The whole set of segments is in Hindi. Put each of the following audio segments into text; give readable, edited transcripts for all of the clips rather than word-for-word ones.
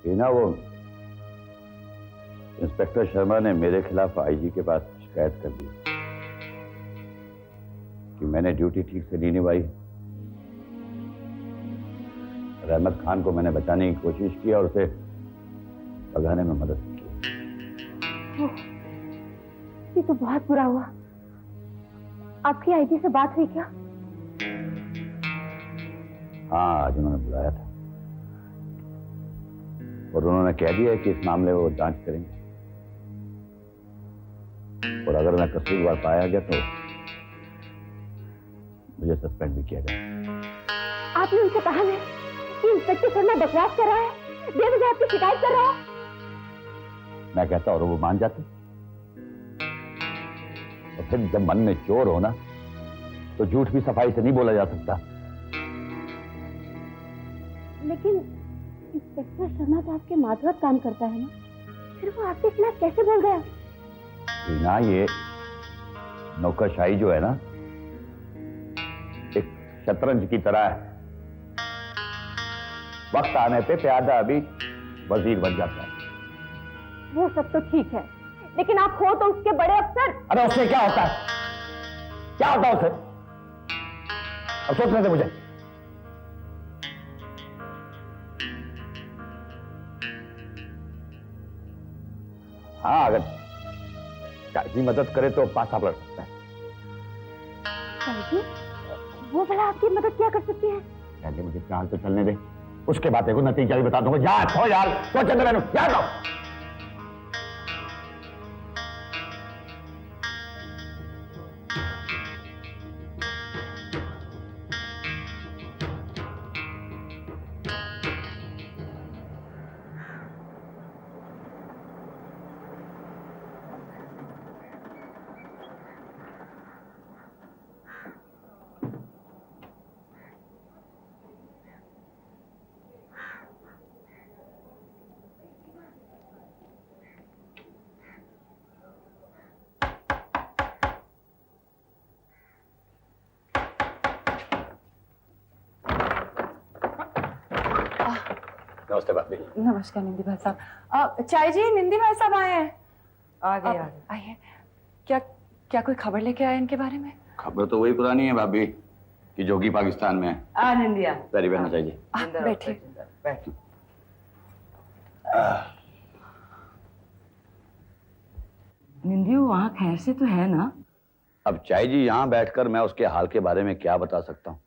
ये ना वो इंस्पेक्टर शर्मा ने मेरे खिलाफ आईजी के पास शिकायत कर दी कि मैंने ड्यूटी ठीक से नहीं निभाई। रहमत खान को मैंने बचाने की कोशिश की और उसे भगाने में मदद की। ये तो बहुत बुरा हुआ। आपकी आईजी से बात हुई क्या? हाँ, आज उन्होंने बुलाया था और उन्होंने कह दिया है कि इस मामले में वो जांच करेंगे और अगर मैं कसूरवार पाया गया तो मुझे सस्पेंड भी किया जाएगा। आपने उनसे कहा नहीं कि इंस्पेक्टर शर्मा बकवास कर रहा है, बेवजह आपकी शिकायत कर रहा है? मैं कहता और वो मान जाते। तो फिर जब मन में चोर हो ना तो झूठ भी सफाई से नहीं बोला जा सकता। लेकिन इंस्पेक्टर शर्मा तो आपके मातहत काम करता है ना, फिर वो आपके खिलाफ कैसे बोल गया? ना ये नौकरशाही जो है ना एक शतरंज की तरह है। वक्त आने पे प्यादा भी वजीर बन जाता है। वो सब तो ठीक है, लेकिन आप हो तो उसके बड़े अफसर। अरे उससे क्या होता है? क्या होता है उससे? अब सोचने दे मुझे। हाँ, अगर चाची मदद करे तो पास आप लड़ सकता है। चाची? वो भला आपकी मदद क्या कर सकती है? पहले मुझे फिलहाल तो चलने दे, उसके बाद को नतीजा भी बता दूंगा। जा तो यार, तो चंद्र बहनों यार लो। नमस्ते भाभी। नमस्कार निंदी भाई साहब। चाय जी, निंदी भाई साहब आए हैं। आ गए आइए। क्या क्या कोई खबर लेके आए इनके बारे में? खबर तो वही पुरानी है भाभी कि जोगी पाकिस्तान में है। आ निंदिया तेरी बहन चाहिए। बैठिए। बैठ। निंदियो वहाँ खैर से तो है ना? अब चाय जी यहाँ बैठकर मैं उसके हाल के बारे में क्या बता सकता हूँ?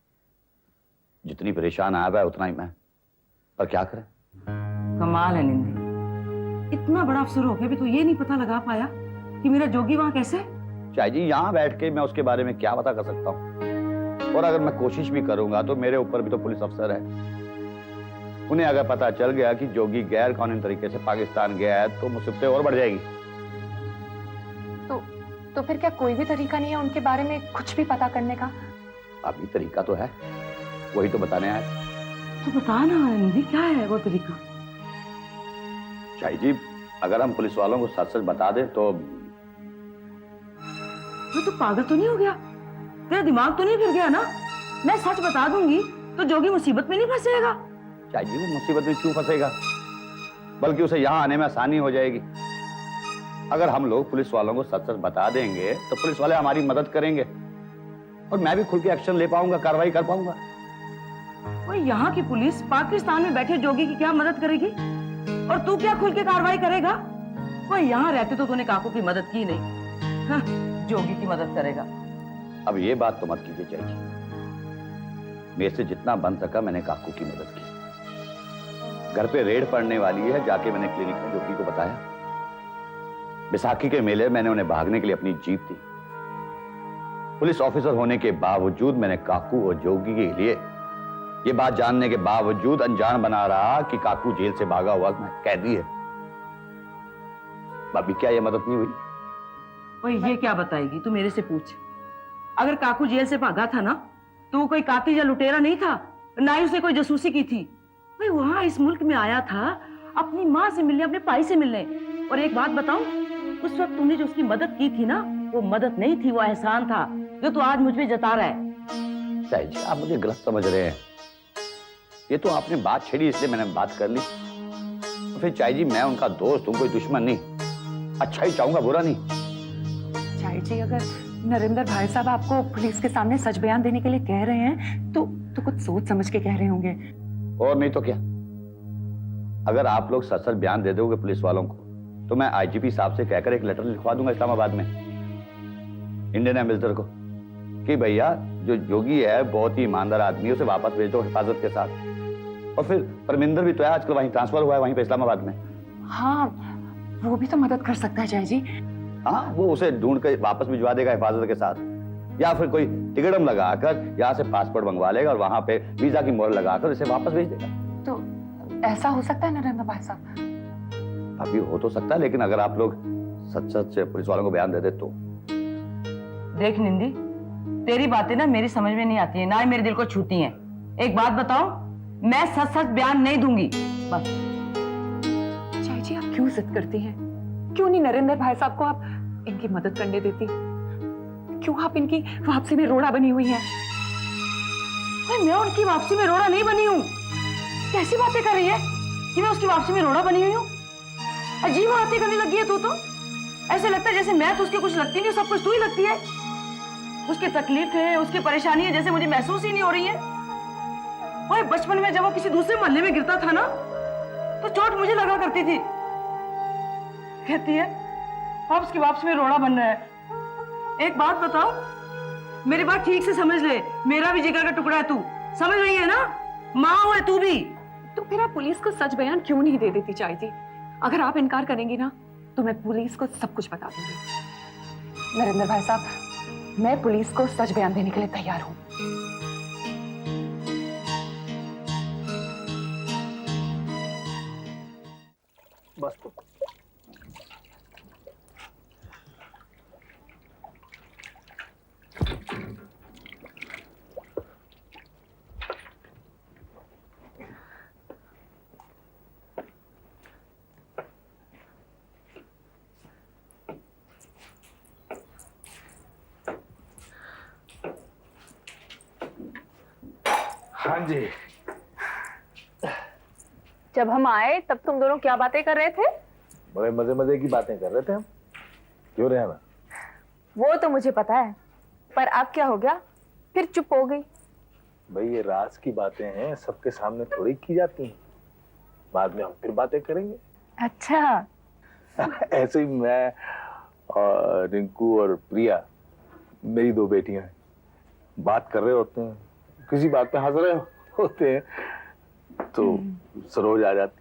जितनी परेशान आया है उतना ही मैं, पर क्या करें? कमाल है निंदी, इतना बड़ा अफसर होके भी तो ये नहीं पता लगा पाया कि मेरा जोगी वहाँ कैसे? चाय जी यहाँ बैठ के मैं उसके बारे में क्या बता कर सकता हूँ? और अगर मैं कोशिश भी करूंगा तो मेरे ऊपर भी तो पुलिस अफसर है। उन्हें अगर पता चल गया कि जोगी गैर कानूनी तरीके से पाकिस्तान गया है तो मुसीबतें और बढ़ जाएगी। तो फिर क्या कोई भी तरीका नहीं है उनके बारे में कुछ भी पता करने का? अभी तरीका तो है, वही तो बताने आए। तो बता ना निंदी, क्या है वो तरीका? चाय जी अगर हम पुलिस वालों को सच सच बता दें तो तो पागल तो नहीं हो गया? तेरा दिमाग तो नहीं फिर गया ना? मैं सच बता दूंगी तो जोगी मुसीबत में नहीं फंसेगा। चाय जी वो मुसीबत में क्यों फंसेगा, बल्कि उसे यहाँ आने में आसानी हो जाएगी। अगर हम लोग पुलिस वालों को सच सच बता देंगे तो पुलिस वाले हमारी मदद करेंगे और मैं भी खुल के एक्शन ले पाऊंगा, कार्रवाई कर पाऊंगा। वो यहाँ की पुलिस पाकिस्तान में बैठे जोगी की क्या मदद करेगी और तू क्या खुल के कार्रवाई करेगा? वो यहाँ रहते तो तूने काकू की मदद की नहीं, हाँ, जोगी की मदद करेगा। अब ये बात तो मत कीजिए चाय जी, मेरे से जितना बन सका मैंने काकू की मदद की। घर पे रेड पड़ने वाली है, जाके मैंने क्लिनिक में जोगी को बताया। बैसाखी के मेले मैंने उन्हें भागने के लिए अपनी जीप दी। पुलिस ऑफिसर होने के बावजूद मैंने काकू और जोगी के लिए ये बात जानने के बावजूद अनजान बना रहा कि काकू जेल से भागा हुआ कैदी है। भाभी क्या ये मदद नहीं हुई? वही ये क्या बताएगी, तू मेरे से पूछ। अगर काकू जेल से भागा था ना तो वो कोई कातिल या लुटेरा नहीं था, ना ही उसने कोई जासूसी की थी। भाई वहां इस मुल्क में आया था अपनी माँ से मिलने, अपने भाई से मिलने। और एक बात बताऊं, उस वक्त तूने जो उसकी मदद की थी ना, वो मदद नहीं थी, वो एहसान था जो तू आज मुझ पे जता रहा है। चाय जी आप मुझे गलत समझ रहे हैं। ये तो आपने बात छेड़ी इसलिए मैंने बात कर ली। फिर चाय जी मैं उनका दोस्त हूँ, कोई दुश्मन नहीं। अच्छा ही चाहूंगा, बुरा नहीं। चाय जी, अगर नरेंद्र भाई साहब आपको पुलिस के सामने सच बयान देने के लिए कह रहे हैं तो कुछ सोच समझ के कह रहे होंगे। और नहीं तो क्या। अगर आप लोग सच सच बयान दे दोगे पुलिस वालों को तो मैं आईजीपी साहब से कहकर एक लेटर लिखवा दूंगा इस्लामाबाद में इंडियन एम्बेसडर को कि भैया जो जोगी है बहुत ही ईमानदार आदमी है, उसे वापस भेज दो हिफाजत के साथ। और फिर परमिंदर भी तो है, आजकल वहीं ट्रांसफर हुआ है वहीं पे इस्लामाबाद में। हाँ, वो भी तो मदद कर सकता है चाय जी। हाँ, वो उसे ढूंढ कर वापस भिजवा देगा हिफाजत के साथ, या फिर कोई टिकटम लगाकर यहाँ से पासपोर्ट मंगवा लेगा और वहां पे वीजा की मोहर लगाकर इसे वापस भेज देगा। तो ऐसा हो सकता है नरेंद्र भाई साहब? अभी हो तो सकता है, लेकिन अगर आप लोग सच सच पुलिस वालों को बयान दे दे तो। देख निंदी, तेरी बातें ना मेरी समझ में नहीं आती है, ना ही मेरे दिल को छूती हैं। एक बात बताओ, मैं सच सच बयान नहीं दूंगी बस। चाय जी, आप क्यों जिद करती हैं? क्यों नहीं नरेंद्र भाई साहब को आप इनकी मदद करने देती? क्यों आप इनकी वापसी में रोड़ा बनी हुई हैं? मैं उनकी वापसी में रोड़ा नहीं बनी हूँ। कैसी बातें कर रही है कि मैं उसकी वापसी में रोड़ा बनी हुई हूँ? अजीब बातें करने लगी है तू तो। ऐसे लगता है जैसे मैं तो उसके कुछ लगती नहीं, सब कुछ तू ही लगती है। उसकी तकलीफ है, उसकी परेशानी है, जैसे मुझे महसूस ही नहीं हो रही है। ओए, बचपन में जब वो किसी दूसरे मोहल्ले में गिरता था ना तो चोट मुझे लगा करती थी। कहती है आप उसकी वापसी में रोड़ा बन रहा है। एक बात बताओ, मेरी बात ठीक से समझ ले, मेरा भी जिगर का टुकड़ा है तू, समझ रही है ना? माँ हो तू भी। तो फिर आप पुलिस को सच बयान क्यों नहीं दे देती चाय जी? अगर आप इनकार करेंगी ना तो मैं पुलिस को सब कुछ बता दूंगी। नरेंद्र भाई साहब, मैं पुलिस को सच बयान देने के लिए तैयार हूं। बस तो हाँ जी। जब हम आए तब तुम दोनों क्या बातें कर रहे थे? बड़े मजे मजे की बातें कर रहे थे हम। क्यों रहे ना? वो तो मुझे पता है, पर अब क्या हो गया? फिर चुप हो गई। भाई ये राज की बातें हैं, सबके सामने थोड़ी की जाती हैं। बाद में हम फिर बातें करेंगे। अच्छा। ऐसे ही मैं और रिंकू और प्रिया, मेरी दो बेटियां हैं, बात कर रहे होते हैं, किसी बात पे हंस रहे होते हैं तो सरोज आ जाती।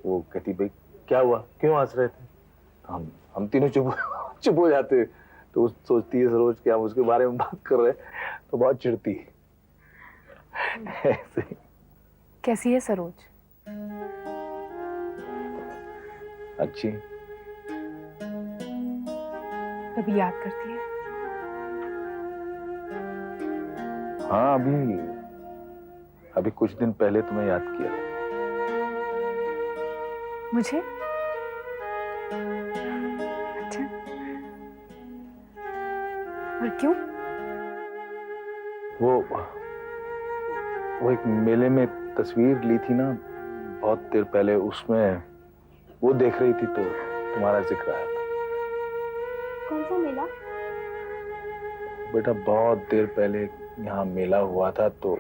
वो कहती भाई क्या हुआ, क्यों हंस रहे थे? हम तीनों चुप हो जाते। तो सोचती है सरोज कि हम उसके बारे में बात कर रहे हैं तो बहुत चिढ़ती है। ऐसे। कैसी है सरोज? अच्छी। कभी याद करती है? हाँ, अभी कुछ दिन पहले तुम्हें याद किया था। मुझे? अच्छा। और क्यों? वो एक मेले में तस्वीर ली थी ना बहुत देर पहले, उसमें वो देख रही थी तो तुम्हारा जिक्र आया था। कौन सा मेला? बेटा बहुत देर पहले यहाँ मेला हुआ था तो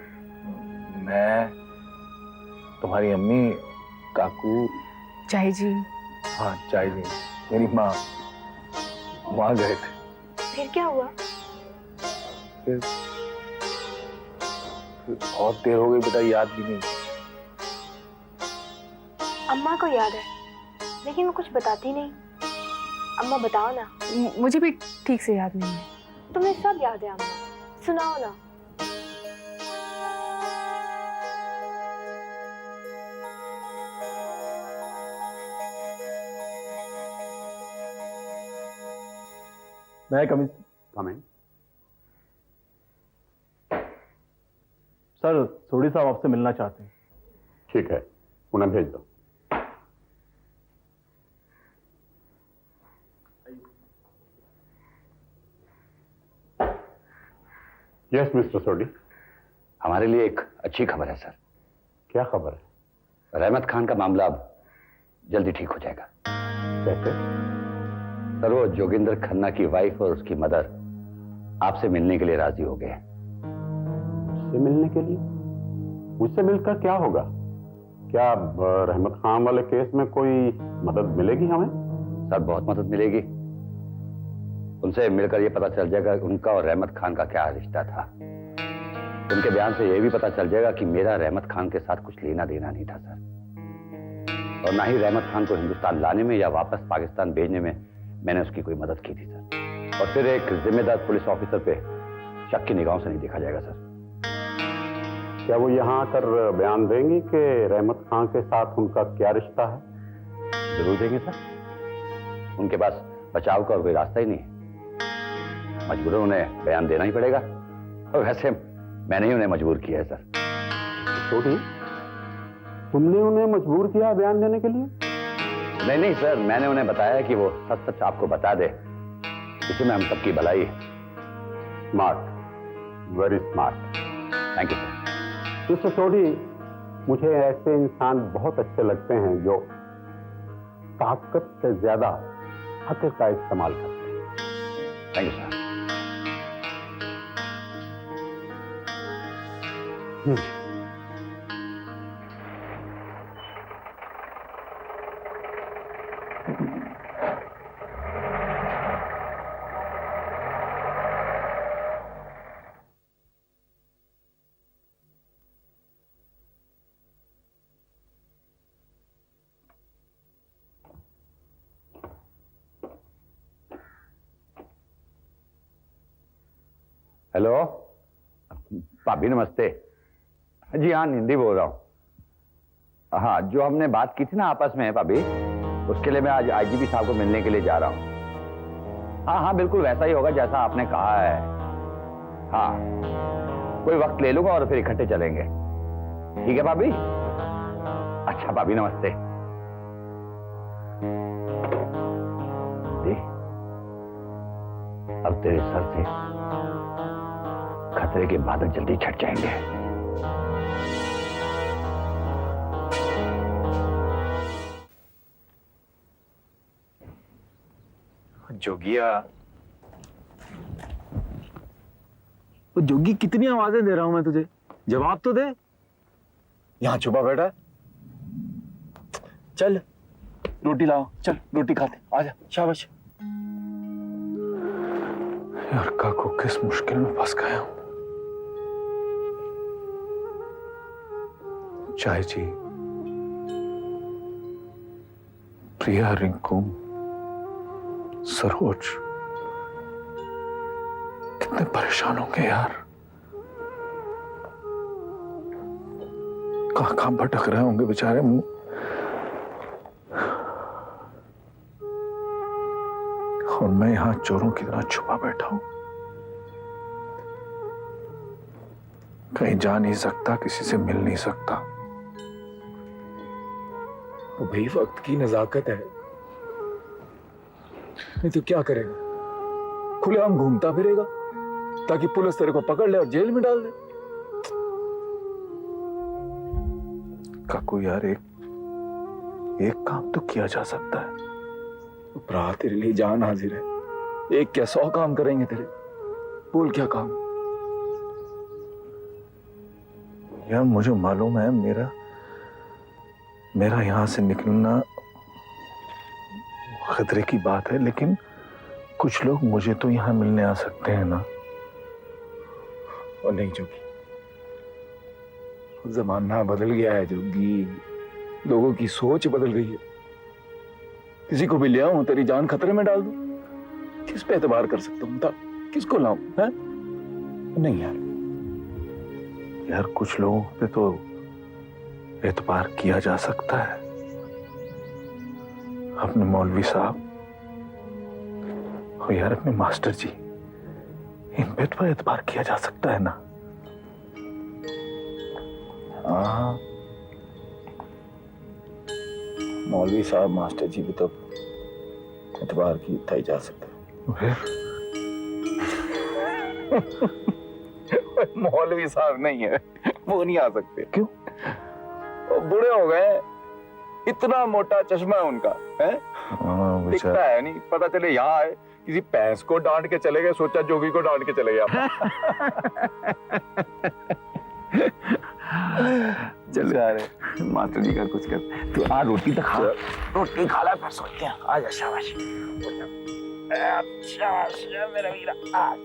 मैं, तुम्हारी अम्मी, काकू, चाय जी। हाँ चाय जी, मेरी माँ वहां गए थे। फिर क्या हुआ? फिर बहुत देर हो गई बेटा, याद भी नहीं। अम्मा को याद है, लेकिन वो कुछ बताती नहीं। अम्मा बताओ ना। मुझे भी ठीक से याद नहीं है। तुम्हें सब याद है अम्मा, सुनाओ ना। मैं कमिंग सर, सोडी साहब आपसे मिलना चाहते हैं। ठीक है, उन्हें भेज दो। यस मिस्टर सोडी। हमारे लिए एक अच्छी खबर है सर। क्या खबर है? रहमत खान का मामला अब जल्दी ठीक हो जाएगा। कैसे? सर वो जोगिंदर खन्ना की वाइफ और उसकी मदर आपसे मिलने के लिए राजी हो गए। मुझसे मिलने के लिए? मुझसे मिलकर क्या होगा? क्या रहमत खान वाले केस में कोई मदद मिलेगी हमें? सर बहुत मदद मिलेगी। उनसे मिलकर यह पता चल जाएगा उनका और रहमत खान का क्या रिश्ता था। उनके बयान से यह भी पता चल जाएगा कि मेरा रहमत खान के साथ कुछ लेना देना नहीं था सर, और ना ही रहमत खान को हिंदुस्तान लाने में या वापस पाकिस्तान भेजने में मैंने उसकी कोई मदद की थी सर। और फिर एक जिम्मेदार पुलिस ऑफिसर पे शक की निगाहों से नहीं देखा जाएगा सर। क्या वो यहाँ आकर बयान देंगी कि रहमत खान के साथ उनका क्या रिश्ता है? जरूर देंगे सर। उनके पास बचाव का और कोई रास्ता ही नहीं है। मजबूरन उन्हें बयान देना ही पड़ेगा, और वैसे मैंने ही उन्हें मजबूर किया है सर। छोटी, तुमने उन्हें मजबूर किया बयान देने के लिए? नहीं नहीं सर, मैंने उन्हें बताया कि वो सच सच आपको बता दे, इसी में हम सबकी भलाई है। Smart, very smart. Thank you sir. Mister Sodhi, मुझे ऐसे इंसान बहुत अच्छे लगते हैं जो ताकत से ज्यादा अक्ल का इस्तेमाल करते हैं। Thank you sir. हेलो भाभी, नमस्ते। जी हाँ, हिंदी बोल रहा हूँ। हाँ, जो हमने बात की थी ना आपस में भाभी, उसके लिए मैं आज आईजीपी साहब को मिलने के लिए जा रहा हूँ। हाँ हाँ, बिल्कुल वैसा ही होगा जैसा आपने कहा है। हाँ, कोई वक्त ले लूंगा और फिर इकट्ठे चलेंगे। ठीक है भाभी? अच्छा भाभी, नमस्ते। देख, अब तेरे सर से खतरे के बादल जल्दी छट जाएंगे। जोगिया, वो जोगी, कितनी आवाजें दे रहा हूं मैं तुझे, जवाब तो दे। यहाँ छुपा बैठा है। चल रोटी लाओ, चल रोटी खाते, आजा, शाबाश। यार काकू किस मुश्किल में फंस गया हूं। चाय जी, प्रिया, रिंकू, सरोज कितने परेशान होंगे यार। कहां कहां भटक रहे होंगे बेचारे। मुंह और मैं यहां चोरों की तरह छुपा बैठा हूं। कहीं जा नहीं सकता, किसी से मिल नहीं सकता। तो भाई वक्त की नजाकत है, नहीं तो क्या करेगा? खुलेआम घूमता फिरेगा ताकि पुलिस तेरे को पकड़ ले और जेल में डाल दे। काकू यार, एक काम तो किया जा सकता है। भरा, तेरे लिए जान हाजिर है। एक क्या 100 काम करेंगे तेरे। बोल क्या काम? यार मुझे मालूम है मेरा यहां से निकलना खतरे की बात है, लेकिन कुछ लोग मुझे तो यहां मिलने आ सकते हैं ना। और नहीं जोगी, जमाना बदल गया है जोगी, लोगों की सोच बदल गई है। किसी को भी ले आऊं, तेरी जान खतरे में डाल दूं, किस पे एतबार कर सकता हूं? बता, किसको लाऊं? है नहीं यार कुछ लोगों पे तो एतबार किया जा सकता है। अपने मौलवी साहब और यार अपने मास्टर जी, इन पे तो एतबार किया जा सकता है ना। हाँ, मौलवी साहब, मास्टर जी भी तो एतबार किया जा सकता है। मौलवी साहब नहीं है, वो नहीं आ सकते। क्यों? वो बूढ़े हो गए, इतना मोटा चश्मा है उनका, है? दिखता है नहीं, पता चले यहाँ आए किसी भैंस को डांट के चले गए, सोचा जोगी को डांट के चले गए। चल यार, माता जी का कुछ कर, तू आ रोटी तो खा, रोटी खा ला फिर सोचते हैं। आजा, शाबाश शाबाश मेरा वीरा, आज।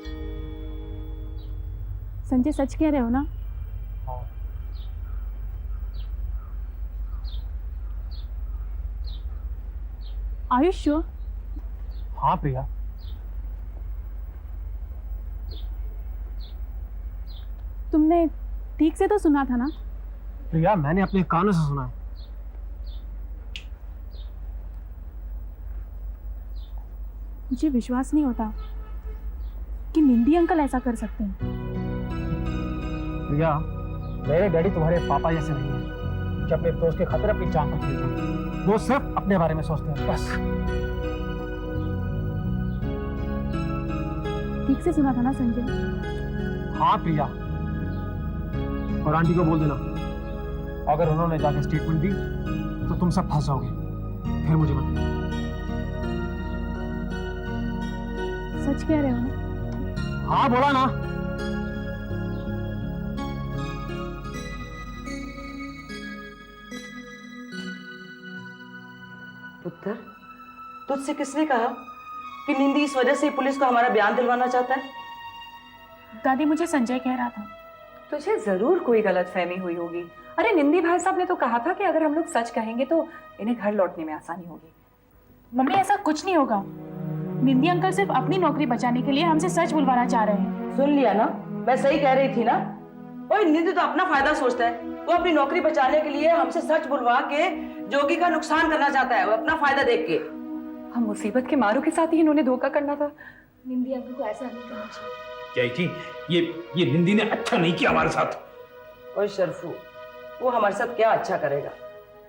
संजय सच कह रहे हो ना? Are you sure? हाँ प्रिया, तुमने ठीक से तो सुना था ना? प्रिया मैंने अपने कानों से सुना है। मुझे विश्वास नहीं होता कि निंदी अंकल ऐसा कर सकते हैं। प्रिया, मेरे डैडी तुम्हारे पापा जैसे नहीं है कि अपने दोस्त के खातिर अपनी जान को खेल जाए। वो सिर्फ अपने बारे में सोचते हैं, बस। ठीक से सुना था ना संजय? हाँ प्रिया, और आंटी को बोल देना, अगर उन्होंने जाके स्टेटमेंट दी तो तुम सब फंस जाओगे, फिर मुझे मत कहना। सच कह रहे हो ना? हाँ बोला ना। पुत्र, तुझसे किसने कहा कि निंदी इस वजह से पुलिस को हमारा बयान दिलवाना चाहता है? दादी, मुझे संजय कह रहा था। तुझे जरूर कोई गलतफहमी हुई होगी। अरे निंदी भाई साहब ने तो कहा था कि अगर हम लोग सच कहेंगे तो इन्हें घर लौटने में आसानी होगी। मम्मी, ऐसा कुछ नहीं होगा। निंदी अंकल सिर्फ अपनी नौकरी बचाने के लिए हमसे सच बुलवाना चाह रहे हैं। सुन लिया ना, मैं सही कह रही थी ना। ओए, निंदी तो अपना फायदा सोचता है। वो अपनी नौकरी बचाने के लिए हमसे सच बुलवा के जोगी का नुकसान करना चाहता है, वो अपना फायदा देख के। हम मुसीबत के मारों के साथ ही इन्होंने धोखा करना था। निंदी अंकल को ऐसा नहीं करना चाहिए। चाची, ये निंदी ने अच्छा नहीं किया हमारे साथ। ओए शर्फू, वो हमारे साथ क्या अच्छा करेगा?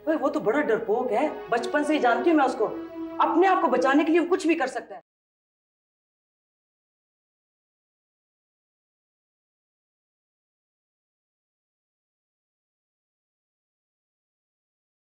ओए, वो तो बड़ा डरपोक है, बचपन से ही जानती हूँ मैं उसको। अपने आप को बचाने के लिए वो कुछ भी कर सकता है।